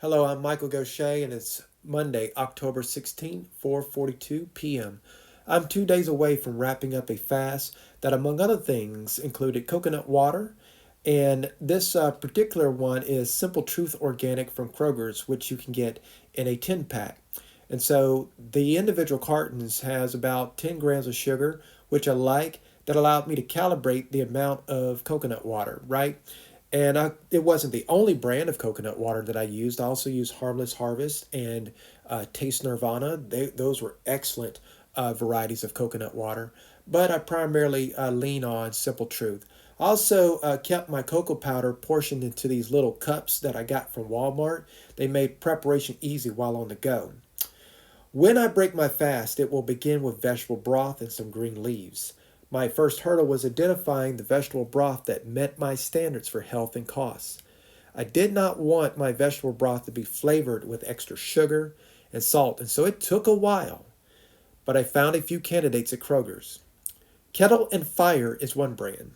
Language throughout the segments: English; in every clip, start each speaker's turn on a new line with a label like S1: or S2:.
S1: Hello, I'm Michael Gaucher, and it's Monday, October 16th, 4:42 p.m. I'm 2 days away from wrapping up a fast that, among other things, included coconut water, and this particular one is Simple Truth Organic from Kroger's, which you can get in a 10 pack. And so the individual cartons has about 10 grams of sugar, which I like, that allowed me to calibrate the amount of coconut water, right? And it wasn't the only brand of coconut water that I used. I also used Harmless Harvest and Taste Nirvana. Those were excellent varieties of coconut water. But I primarily lean on Simple Truth. I also kept my cocoa powder portioned into these little cups that I got from Walmart. They made preparation easy while on the go. When I break my fast, it will begin with vegetable broth and some green leaves. My first hurdle was identifying the vegetable broth that met my standards for health and costs. I did not want my vegetable broth to be flavored with extra sugar and salt, and so it took a while, but I found a few candidates at Kroger's. Kettle and Fire is one brand.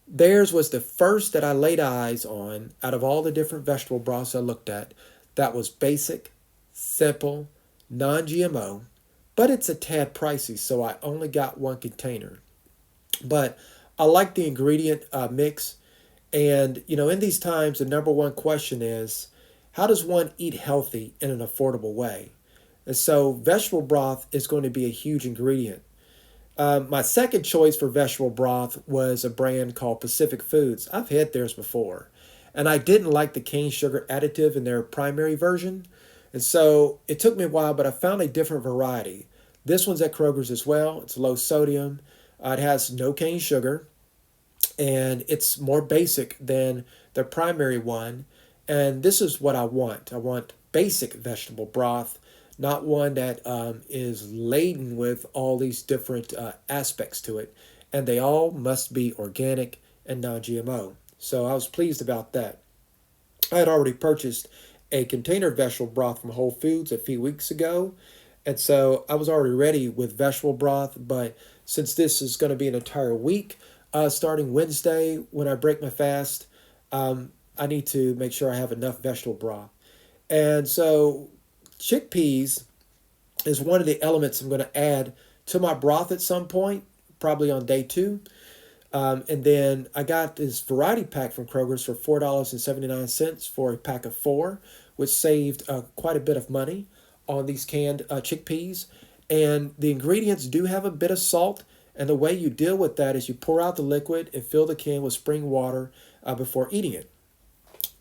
S1: Theirs was the first that I laid eyes on out of all the different vegetable broths I looked at that was basic, simple, non GMO, but it's a tad pricey, so I only got one container. But I like the ingredient mix. And, in these times, the number one question is how does one eat healthy in an affordable way? And so, vegetable broth is going to be a huge ingredient. My second choice for vegetable broth was a brand called Pacific Foods. I've had theirs before, and I didn't like the cane sugar additive in their primary version. And so it took me a while, but I found a different variety. This one's at Kroger's as well. It's low sodium. It has no cane sugar, and it's more basic than the primary one. And this is what I want. I want basic vegetable broth, not one that is laden with all these different aspects to it. And they all must be organic and non GMO. So I was pleased about that. I had already purchased a container of vegetable broth from Whole Foods a few weeks ago. And so I was already ready with vegetable broth. But since this is going to be an entire week, starting Wednesday when I break my fast, I need to make sure I have enough vegetable broth. And so chickpeas is one of the elements I'm going to add to my broth at some point, probably on day two. And then I got this variety pack from Kroger's for $4.79 for a pack of four, which saved quite a bit of money on these canned chickpeas. And the ingredients do have a bit of salt. And the way you deal with that is you pour out the liquid and fill the can with spring water before eating it.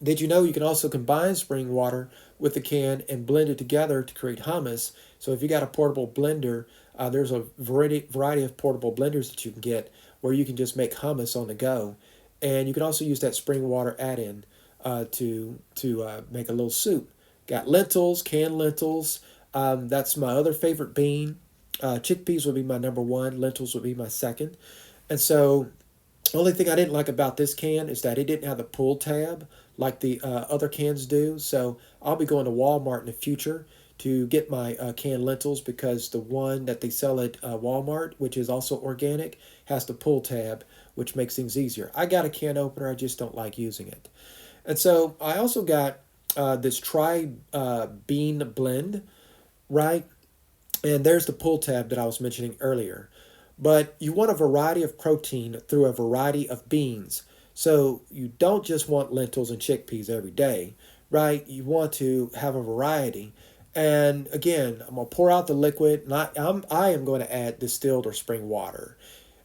S1: Did you know you can also combine spring water with the can and blend it together to create hummus? So if you got a portable blender, there's a variety of portable blenders that you can get where you can just make hummus on the go. And you can also use that spring water add-in to make a little soup. Got lentils, canned lentils. That's my other favorite bean. Chickpeas would be my number one. Lentils would be my second. And so the only thing I didn't like about this can is that it didn't have the pull tab like the other cans do. So I'll be going to Walmart in the future to get my canned lentils because the one that they sell at Walmart, which is also organic, has the pull tab, which makes things easier. I got a can opener, I just don't like using it. And so I also got this bean blend, right? And there's the pull tab that I was mentioning earlier. But you want a variety of protein through a variety of beans. So you don't just want lentils and chickpeas every day, right? You want to have a variety. And again, I'm going to pour out the liquid, and I am going to add distilled or spring water.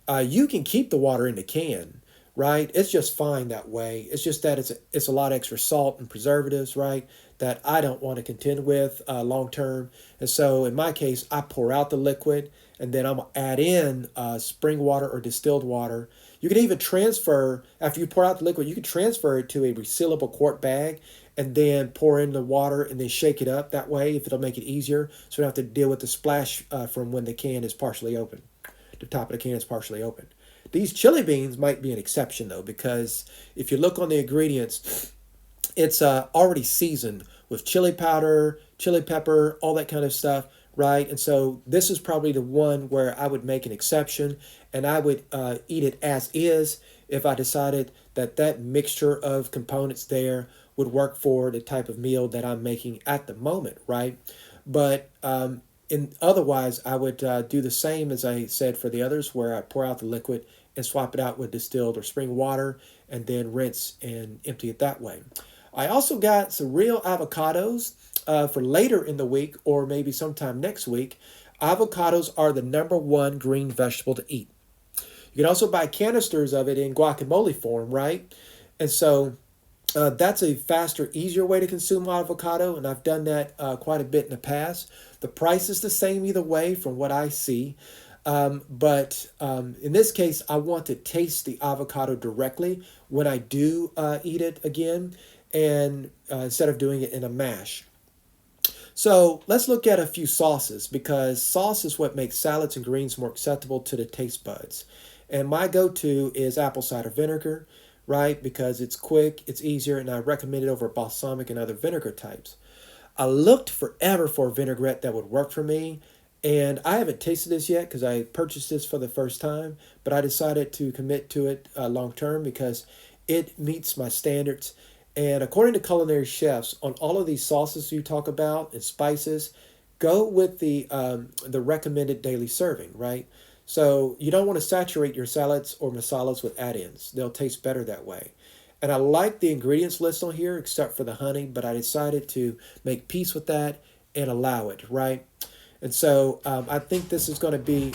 S1: You can keep the water in the can, right? It's just fine that way. It's just that it's a lot of extra salt and preservatives, right? That I don't want to contend with long term. And so in my case, I pour out the liquid and then I'm going to add in spring water or distilled water. You can even transfer, after you pour out the liquid, you can transfer it to a resealable quart bag and then pour in the water and then shake it up that way if it'll make it easier. So you don't have to deal with the splash from when the can is partially open. The top of the can is partially open. These chili beans might be an exception though, because if you look on the ingredients, it's already seasoned with chili powder, chili pepper, all that kind of stuff, right? And so this is probably the one where I would make an exception and I would eat it as is if I decided that that mixture of components there would work for the type of meal that I'm making at the moment, right? But otherwise, I would do the same as I said for the others, where I pour out the liquid and swap it out with distilled or spring water, and then rinse and empty it that way. I also got some real avocados for later in the week or maybe sometime next week. Avocados are the number one green vegetable to eat. You can also buy canisters of it in guacamole form, right? And so that's a faster, easier way to consume avocado, and I've done that quite a bit in the past. The price is the same either way from what I see. But in this case, I want to taste the avocado directly when I do eat it again, and instead of doing it in a mash. So let's look at a few sauces, because sauce is what makes salads and greens more acceptable to the taste buds. And my go-to is apple cider vinegar, right? Because it's quick, it's easier, and I recommend it over balsamic and other vinegar types. I looked forever for a vinaigrette that would work for me, and I haven't tasted this yet because I purchased this for the first time, but I decided to commit to it long term because it meets my standards. And according to culinary chefs, on all of these sauces you talk about and spices, go with the recommended daily serving, right? So you don't want to saturate your salads or masalas with add-ins. They'll taste better that way. And I like the ingredients list on here except for the honey, but I decided to make peace with that and allow it, right? And so I think this is going to be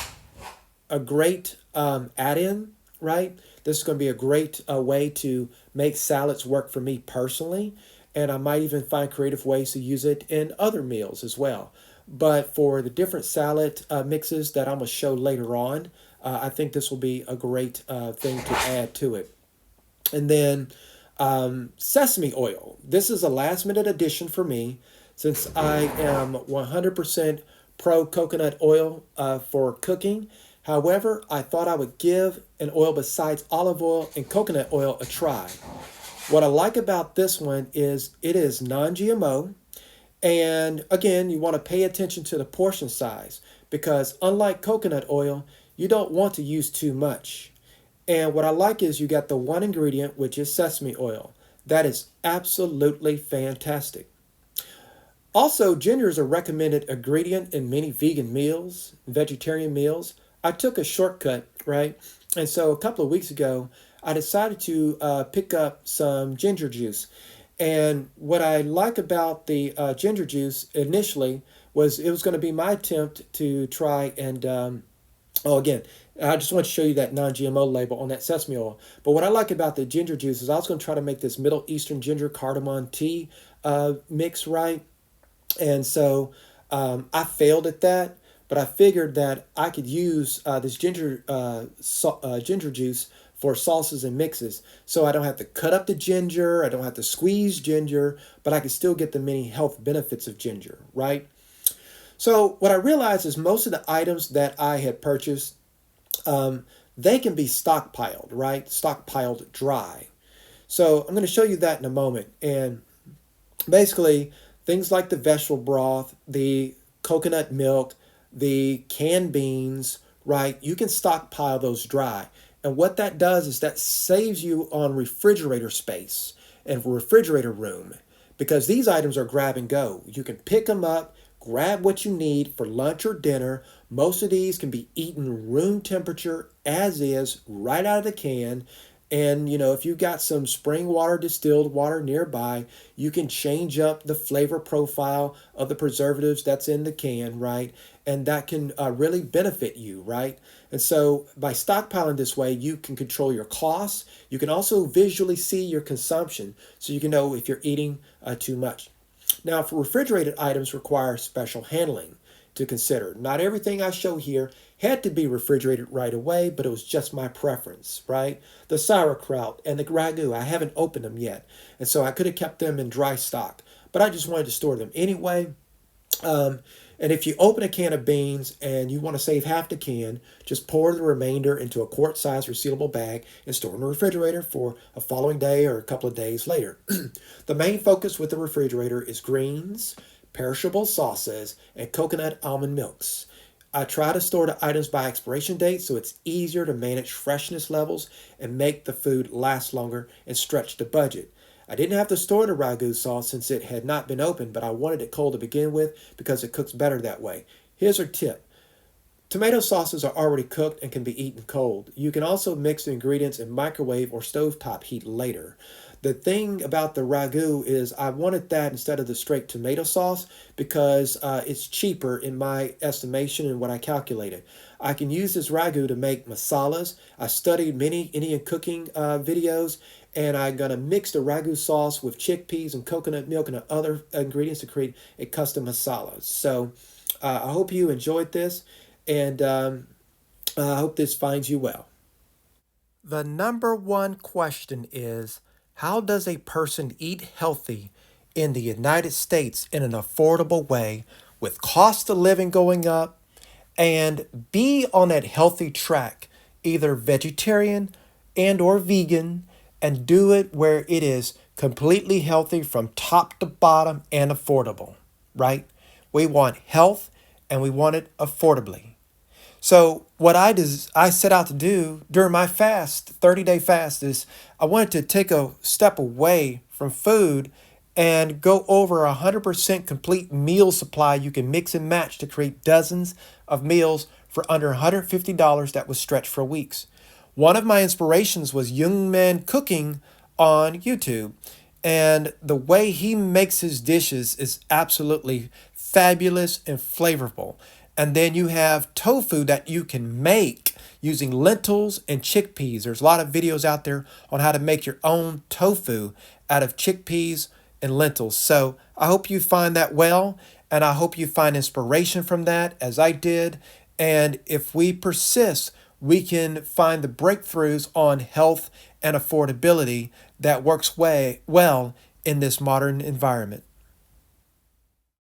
S1: a great add-in, right? This is going to be a great way to make salads work for me personally. And I might even find creative ways to use it in other meals as well. But for the different salad mixes that I'm going to show later on, I think this will be a great thing to add to it. And then sesame oil. This is a last minute addition for me since I am 100% pro coconut oil for cooking. However, I thought I would give an oil besides olive oil and coconut oil a try. What I like about this one is it is non-GMO. And again, you want to pay attention to the portion size because unlike coconut oil, you don't want to use too much. And what I like is you got the one ingredient, which is sesame oil. That is absolutely fantastic. Also, ginger is a recommended ingredient in many vegan meals, vegetarian meals. I took a shortcut, right? And so a couple of weeks ago, I decided to pick up some ginger juice. And what I like about the ginger juice initially was it was going to be my attempt to try and, again, I just want to show you that non-GMO label on that sesame oil. But what I like about the ginger juice is I was going to try to make this Middle Eastern ginger cardamom tea mix, right? And so I failed at that, but I figured that I could use this ginger juice for sauces and mixes. So I don't have to cut up the ginger, I don't have to squeeze ginger, but I can still get the many health benefits of ginger, right? So what I realized is most of the items that I had purchased, they can be stockpiled, right? Stockpiled dry. So I'm going to show you that in a moment. And basically, things like the vegetable broth, the coconut milk, the canned beans, right? You can stockpile those dry. And what that does is that saves you on refrigerator space and refrigerator room because these items are grab and go. You can pick them up, grab what you need for lunch or dinner. Most of these can be eaten room temperature as is, right out of the can. And, you know, if you've got some spring water, distilled water nearby, you can change up the flavor profile of the preservatives that's in the can, right? And that can really benefit you, right? And so by stockpiling this way, you can control your costs. You can also visually see your consumption so you can know if you're eating too much. Now, for refrigerated items require special handling to consider. Not everything I show here had to be refrigerated right away, but it was just my preference, right? The sauerkraut and the ragu, I haven't opened them yet. And so I could have kept them in dry stock, but I just wanted to store them anyway. And if you open a can of beans and you want to save half the can, just pour the remainder into a quart-sized resealable bag and store in the refrigerator for a following day or a couple of days later. The main focus with the refrigerator is greens, perishable sauces, and coconut almond milks. I try to store the items by expiration date so it's easier to manage freshness levels and make the food last longer and stretch the budget. I didn't have to store the ragu sauce since it had not been opened, but I wanted it cold to begin with because it cooks better that way. Here's her tip. Tomato sauces are already cooked and can be eaten cold. You can also mix the ingredients in microwave or stovetop heat later. The thing about the ragu is I wanted that instead of the straight tomato sauce because it's cheaper in my estimation and what I calculated. I can use this ragu to make masalas. I studied many Indian cooking videos, and I'm going to mix the ragu sauce with chickpeas and coconut milk and other ingredients to create a custom masala. So I hope you enjoyed this, and I hope this finds you well. The number one question is, how does a person eat healthy in the United States in an affordable way with cost of living going up and be on that healthy track, either vegetarian and or vegan, and do it where it is completely healthy from top to bottom and affordable, right? We want health and we want it affordably. So what I set out to do during my fast, 30-day fast, is I wanted to take a step away from food and go over 100% complete meal supply you can mix and match to create dozens of meals for under $150 that was stretched for weeks. One of my inspirations was Yeung Man Cooking on YouTube. And the way he makes his dishes is absolutely fabulous and flavorful. And then you have tofu that you can make using lentils and chickpeas. There's a lot of videos out there on how to make your own tofu out of chickpeas and lentils. So I hope you find that well, and I hope you find inspiration from that as I did. And if we persist, we can find the breakthroughs on health and affordability that works well in this modern environment.